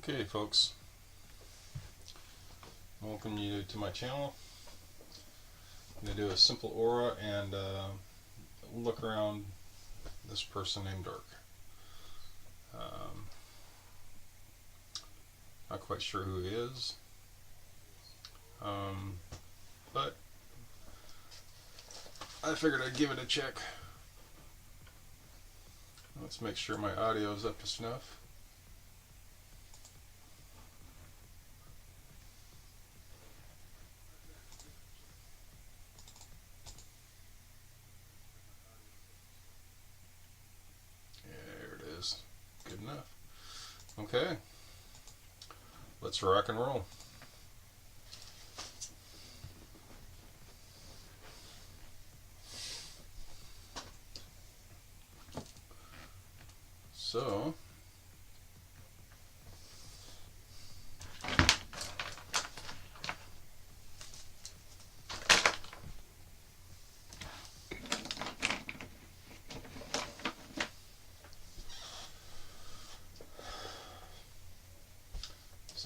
Okay, folks, welcome you to my channel. I'm going to do a simple aura and look around this person named Dark. Not quite sure who he is, but I figured I'd give it a check. Let's make sure my audio is up to snuff. There it is. Good enough. Okay, let's rock and roll. So,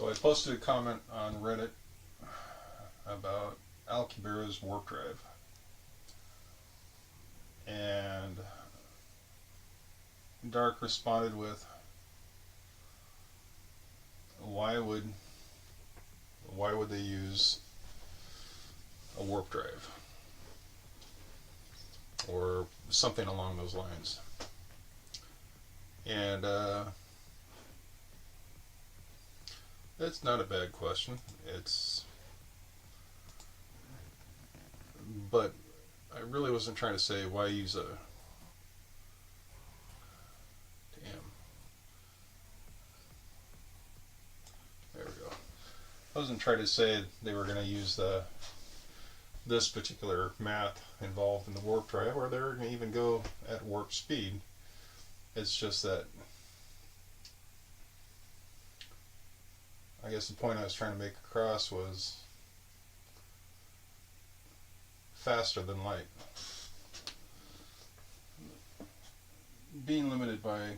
I posted a comment on Reddit about Alcubierre's warp drive, and Dark responded with, why would they use a warp drive or something along those lines? And it's not a bad question. But I really wasn't trying to say why use a There we go. I wasn't trying to say they were going to use this particular math involved in the warp drive, or they're going to even go at warp speed. It's just that I guess the point I was trying to make across was faster than light. Being limited by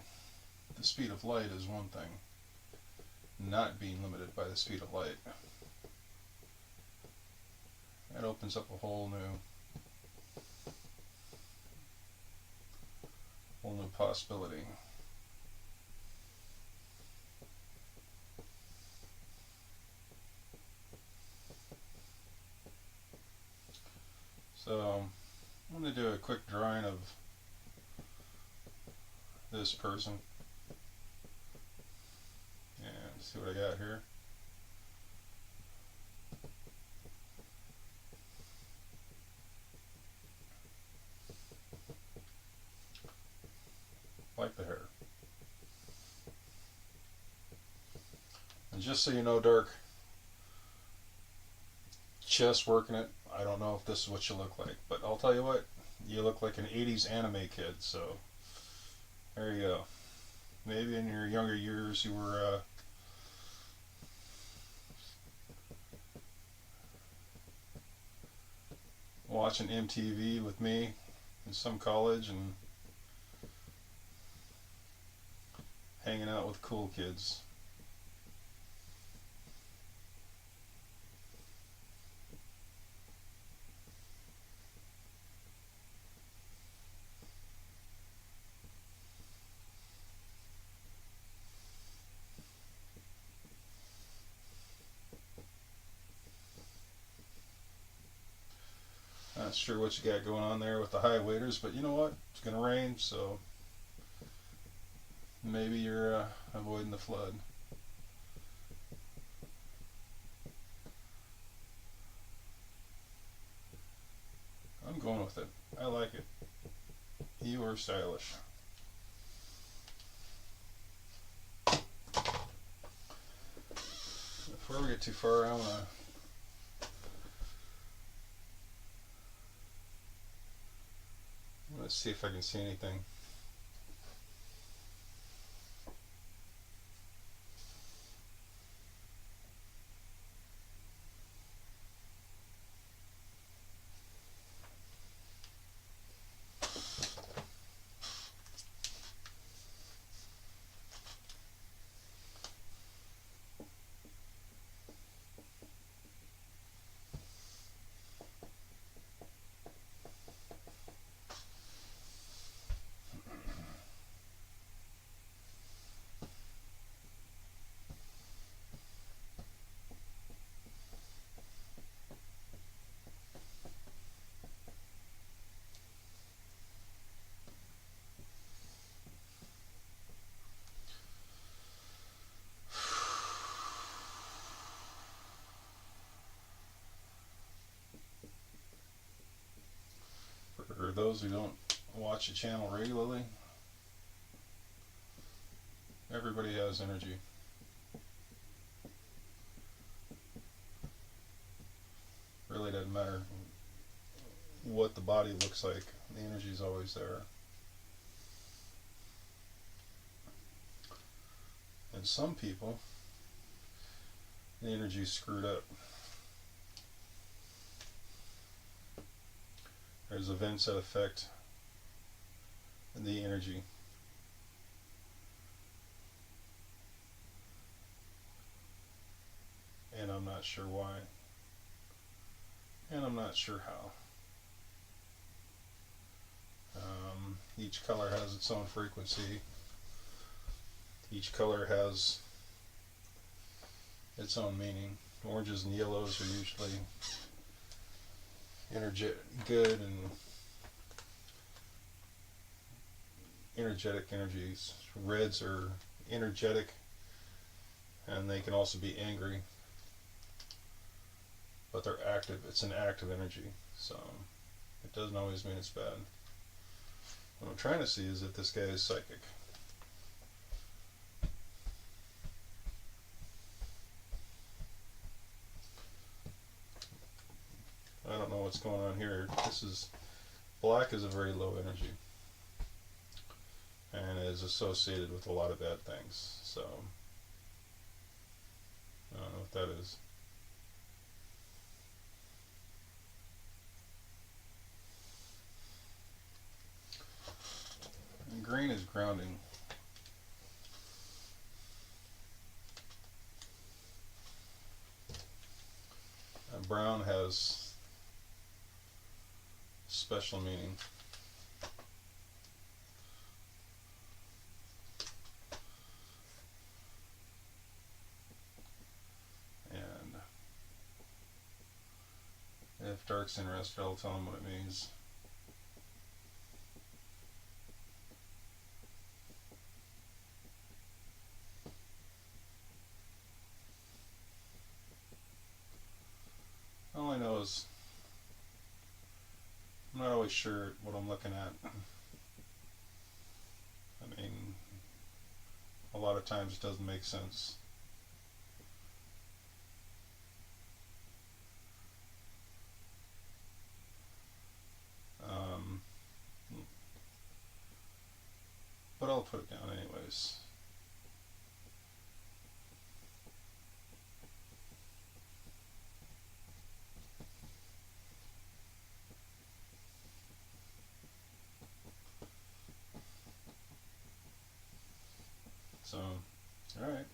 the speed of light is one thing. Not being limited by the speed of light, that opens up a whole new possibility. So I'm going to do a quick drawing of this person and see what I got here. Like the hair. And just so you know, Dark, just working it, I don't know if this is what you look like, but I'll tell you what, you look like an 80s anime kid, so there you go. Maybe in your younger years you were watching MTV with me in some college and hanging out with cool kids. Not sure what you got going on there with the high waders, but you know what? It's going to rain, so maybe you're avoiding the flood. I'm going with it. I like it. You are stylish. Before we get too far, I want to let's see if I can see anything. those who don't watch the channel regularly, everybody has energy. Really doesn't matter what the body looks like, the energy is always there. And some people, the energy is screwed up. There's events that affect the energy. And I'm not sure why. And I'm not sure how. Each color has its own frequency. Each color has its own meaning. Oranges and yellows are usually good and energetic energies. Reds are energetic, and they can also be angry, but they're active. It's an active energy, so it doesn't always mean it's bad. What I'm trying to see is if this guy is psychic. I don't know what's going on here. Black is a very low energy and is associated with a lot of bad things, so I don't know what that is. And green is grounding. And brown has special meaning. And if Dark's interested, I'll tell him what it means. All I know is I'm not always sure what I'm looking at. I mean, a lot of times it doesn't make sense. But I'll put it down anyways. So, alright.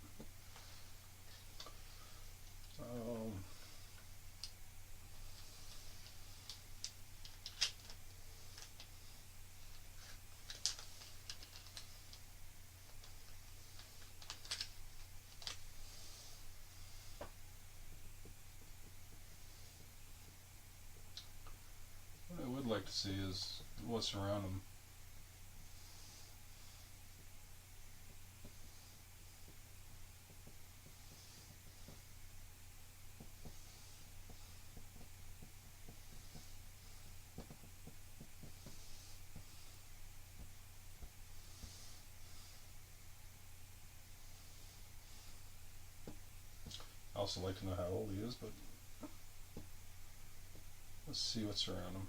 What I would like to see is what's around them. I also like to know how old he is, but let's see what's around him.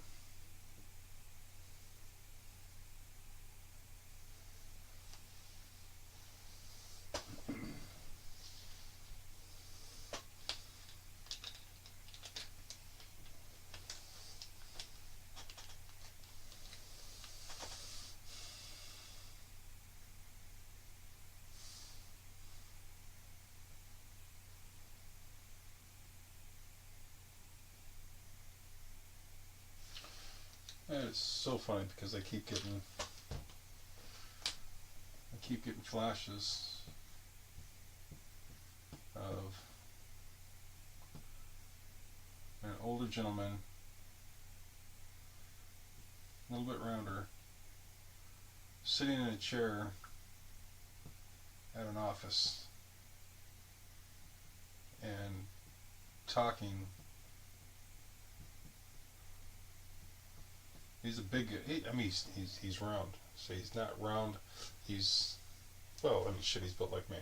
And it's so funny because I keep getting flashes of an older gentleman, a little bit rounder, sitting in a chair at an office and talking He's a big. I mean, he's round. So he's not round. He's well. I mean, shit. He's built like me.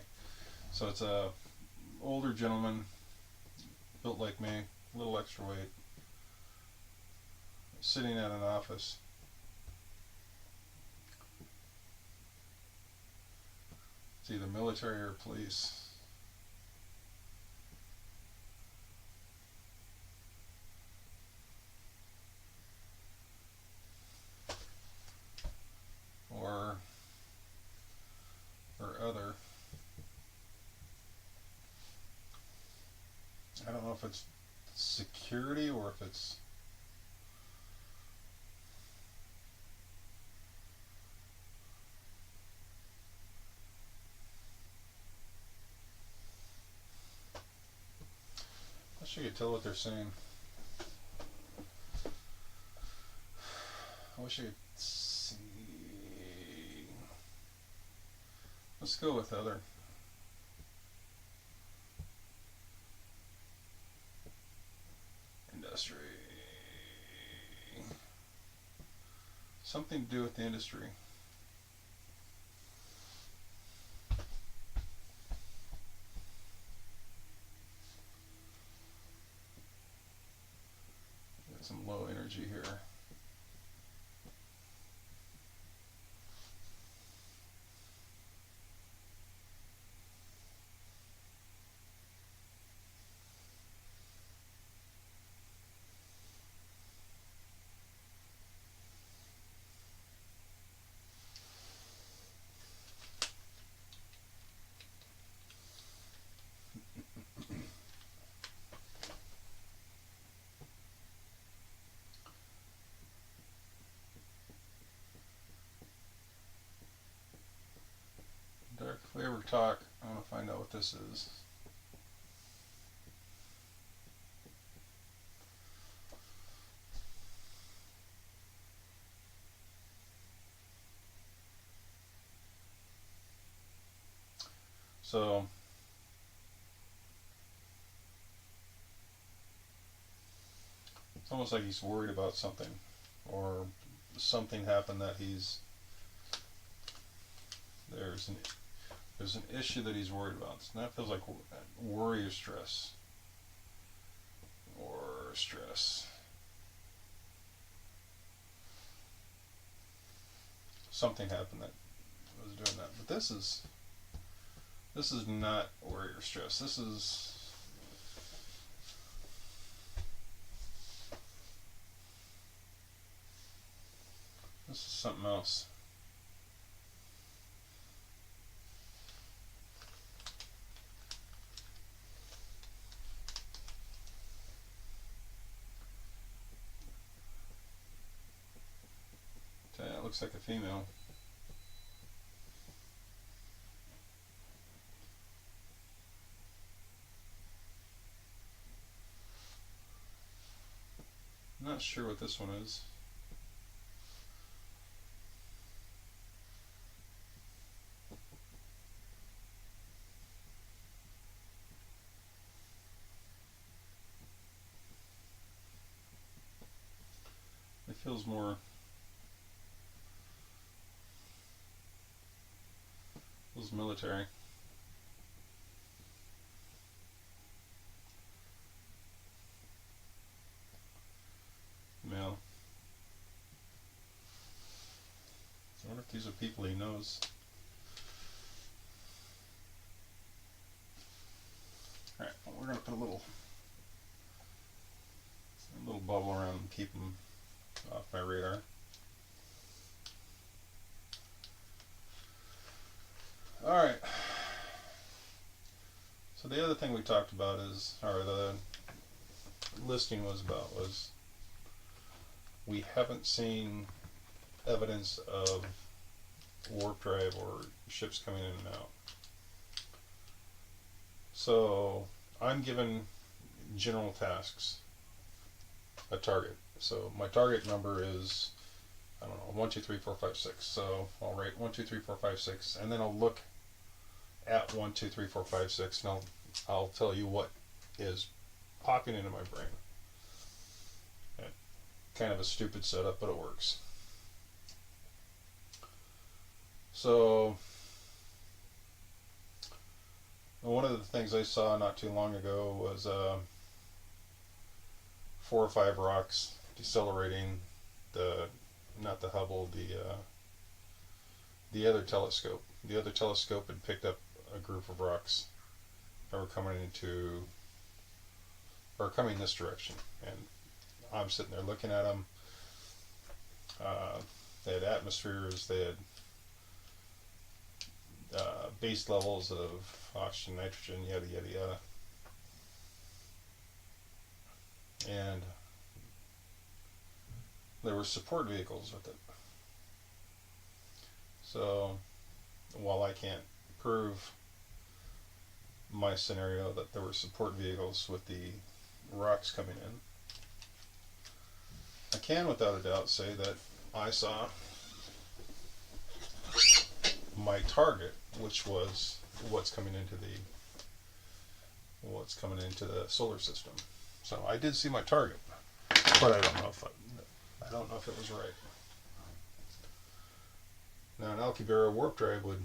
So it's a older gentleman, built like me, a little extra weight, sitting at an office. It's either military or police. Or other. I don't know if it's security or if it's I wish I could tell what they're saying. I wish I could see. Let's go with other. Industry. Something to do with the industry. Got some low energy here. Dark flavor talk. I want to find out what this is. So it's almost like he's worried about something, or something happened that there's an issue that he's worried about. So that feels like worry or stress. Or stress. Something happened that was doing that. But this is not worry or stress. This is something else. Okay, it looks like a female. I'm not sure what this one is. It feels more military. Male. I wonder if these are people he knows. Alright, well, we're going to put a little bubble around and keep them off my radar. Alright. So the other thing we talked about is, or the listing was about, was we haven't seen evidence of warp drive or ships coming in and out. So I'm given general tasks, a target. So my target number is, I don't know, 1, 2, 3, 4, 5, 6. So I'll write 1, 2, 3, 4, 5, 6, and then I'll look at 1, 2, 3, 4, 5, 6, and I'll tell you what is popping into my brain. Okay. kind of a stupid setup, but it works. So one of the things I saw not too long ago was 4 or 5 rocks decelerating the, not the Hubble, the other telescope. The other telescope had picked up a group of rocks that were coming this direction, and I'm sitting there looking at them. They had atmospheres, they had base levels of oxygen, nitrogen, yada yada yada, and there were support vehicles with it. So while I can't prove my scenario that there were support vehicles with the rocks coming in, I can without a doubt say that I saw my target, which was what's coming into the solar system. So I did see my target, but I don't know if it was right. Now an Alcubierre warp drive would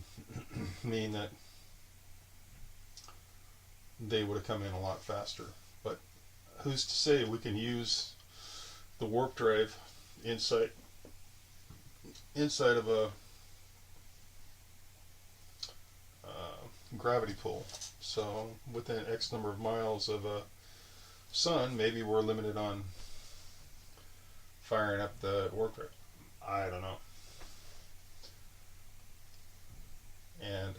mean that they would have come in a lot faster. But who's to say we can use the warp drive inside of a gravity pull? So within X number of miles of a sun, maybe we're limited on firing up the warp drive. I don't know. And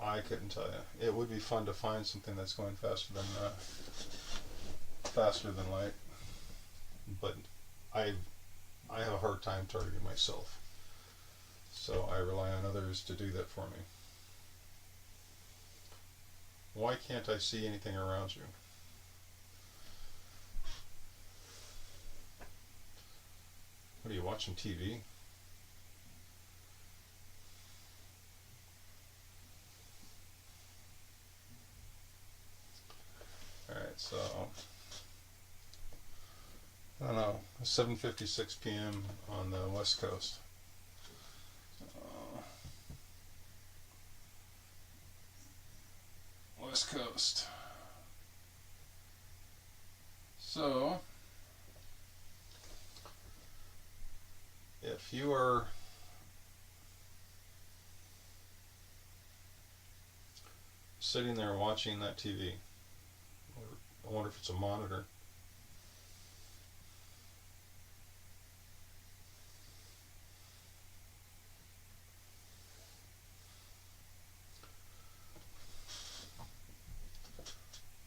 I couldn't tell you. It would be fun to find something that's going faster than light, but I have a hard time targeting myself, so I rely on others to do that for me. Why can't I see anything around you? What are you watching, TV? Alright, so I don't know, 7:56 p.m. on the West Coast. West Coast. So if you are sitting there watching that TV, or I wonder if it's a monitor,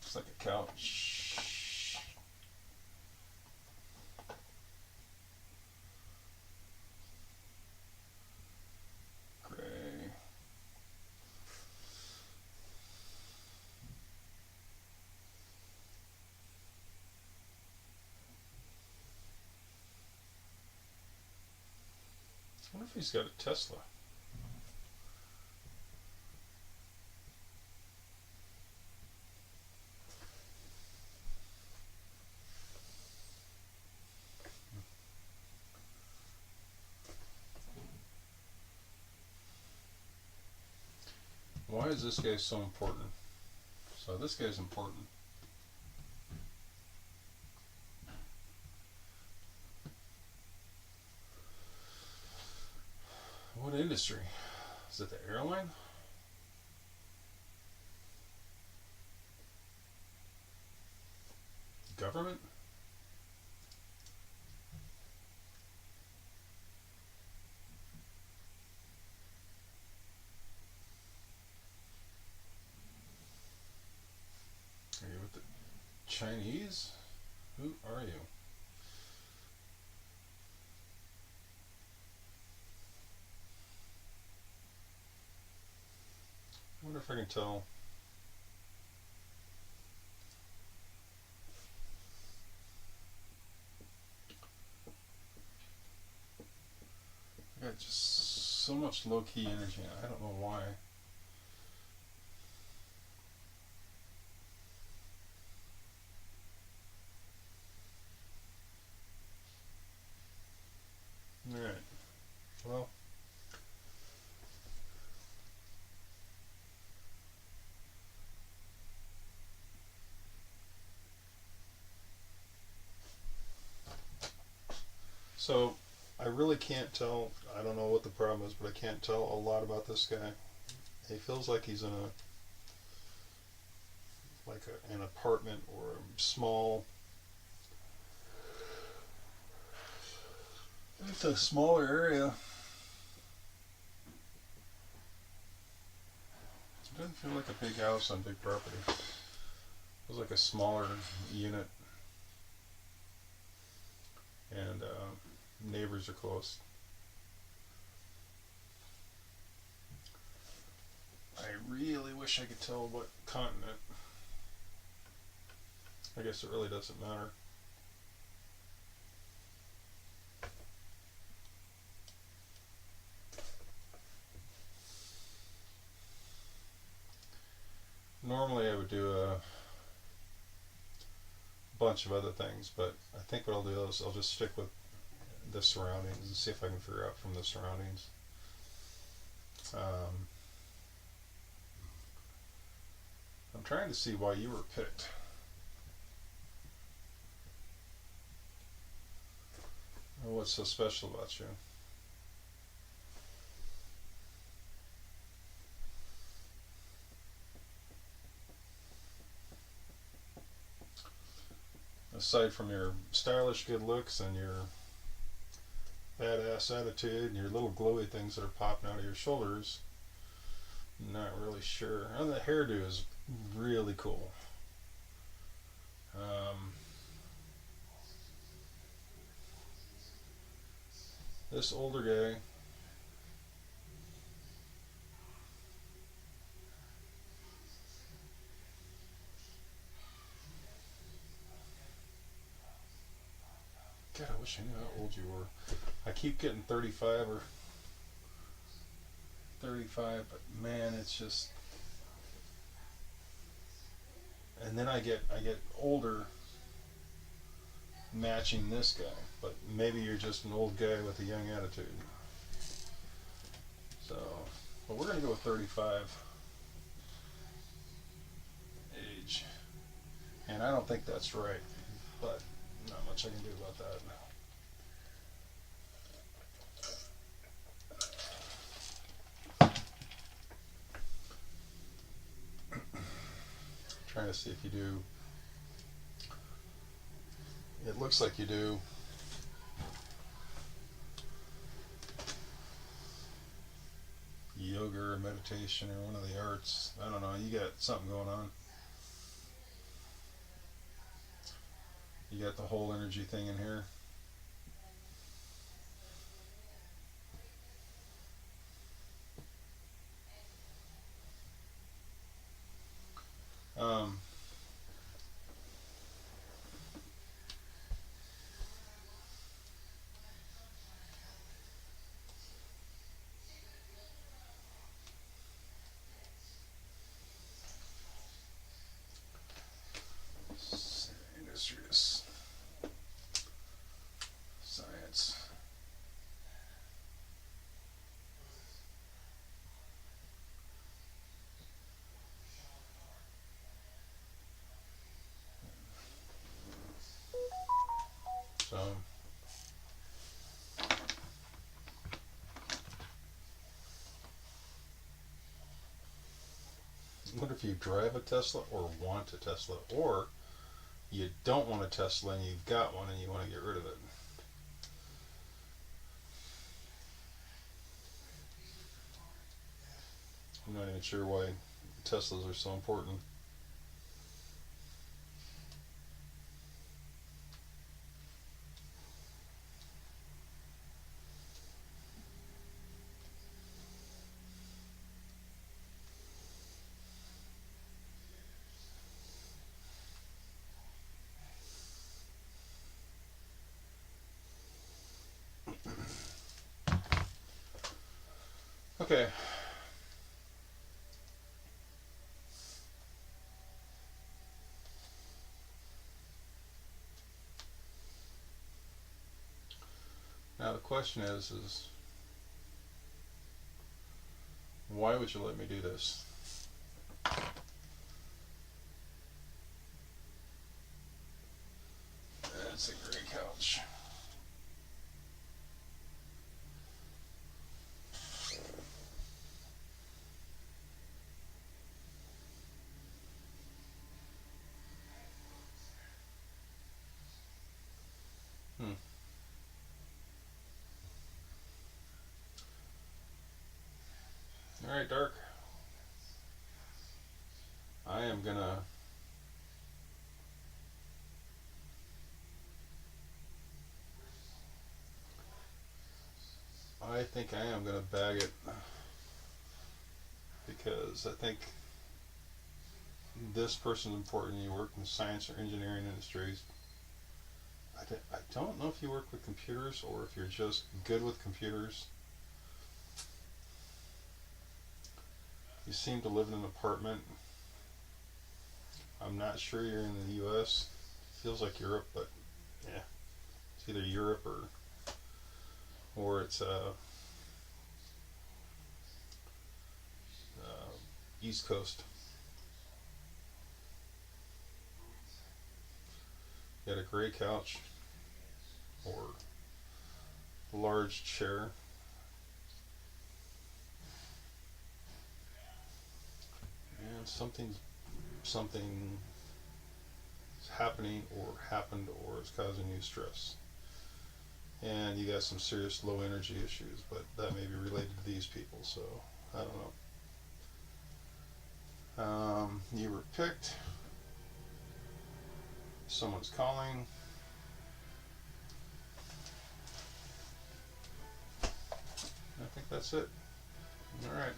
looks like a couch. I wonder if he's got a Tesla. Why is this guy so important? So this guy's important. What industry? Is it the airline? Government? Are you with the Chinese? Who are you? I wonder if I can tell. I got just so much low-key energy. I don't know why. So I really can't tell. I don't know what the problem is, but I can't tell a lot about this guy. He feels like he's in an apartment or a small. It's a smaller area. It doesn't feel like a big house on big property. It feels like a smaller unit, and neighbors are close. I really wish I could tell what continent. I guess it really doesn't matter. Normally I would do a bunch of other things, but I think what I'll do is I'll just stick with the surroundings and see if I can figure out from the surroundings. I'm trying to see why you were picked. What's so special about you? Aside from your stylish good looks and your badass attitude and your little glowy things that are popping out of your shoulders, I'm not really sure. And the hairdo is really cool. This older guy, God, I wish I knew how old you were. I keep getting 35 or 35, but man, it's just. And then I get older matching this guy, but maybe you're just an old guy with a young attitude. So, but we're gonna go with 35 age, and I don't think that's right, but not much I can do about that. Trying to see if you do. It looks like you do. Yoga or meditation or one of the arts. I don't know. You got something going on. You got the whole energy thing in here. Um, Industries, science. So, what if you drive a Tesla or want a Tesla, or you don't want a Tesla and you've got one and you want to get rid of it? I'm not even sure why Teslas are so important. Okay. Now the question is why would you let me do this? That's a great couch. Alright, Dark. I am gonna I think I am gonna bag it because I think this person's important. You work in the science or engineering industries. I don't know if you work with computers or if you're just good with computers. You seem to live in an apartment. I'm not sure you're in the US. Feels like Europe, but yeah, it's either Europe or it's East Coast. You got a gray couch or large chair. And something is happening or happened or is causing you stress. And you got some serious low energy issues, but that may be related to these people, so I don't know. You were picked. Someone's calling. I think that's it. Alright.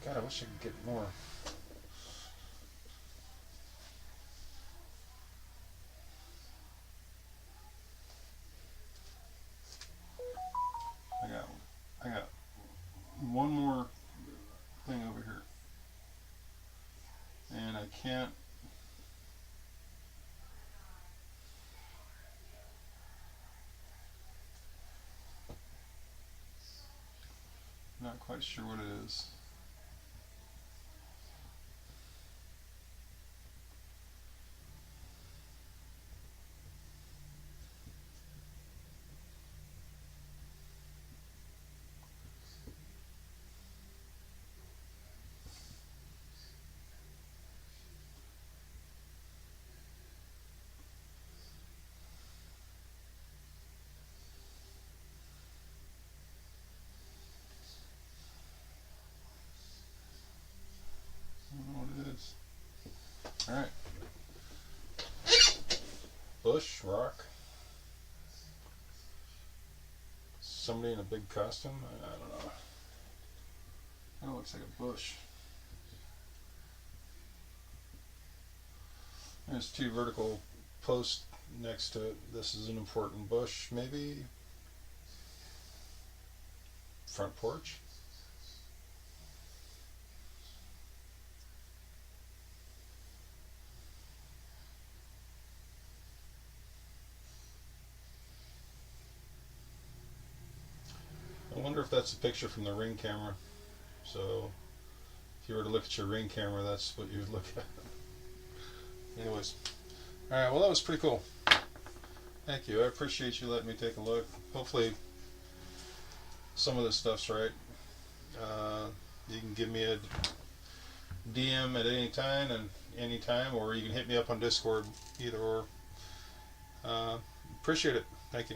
God, I wish I could get more. I got one more thing over here. And I can't. Not quite sure what it is. I don't know what it is. Alright. Bush, rock. Somebody in a big costume? I don't know. Kind of looks like a bush. There's two vertical posts next to it. This is an important bush, maybe. Front porch. I wonder if that's a picture from the Ring camera. So if you were to look at your Ring camera, that's what you would look at. Anyways. Alright, well that was pretty cool. Thank you. I appreciate you letting me take a look. Hopefully some of this stuff's right. You can give me a DM at any time, or you can hit me up on Discord, either or. Appreciate it. Thank you.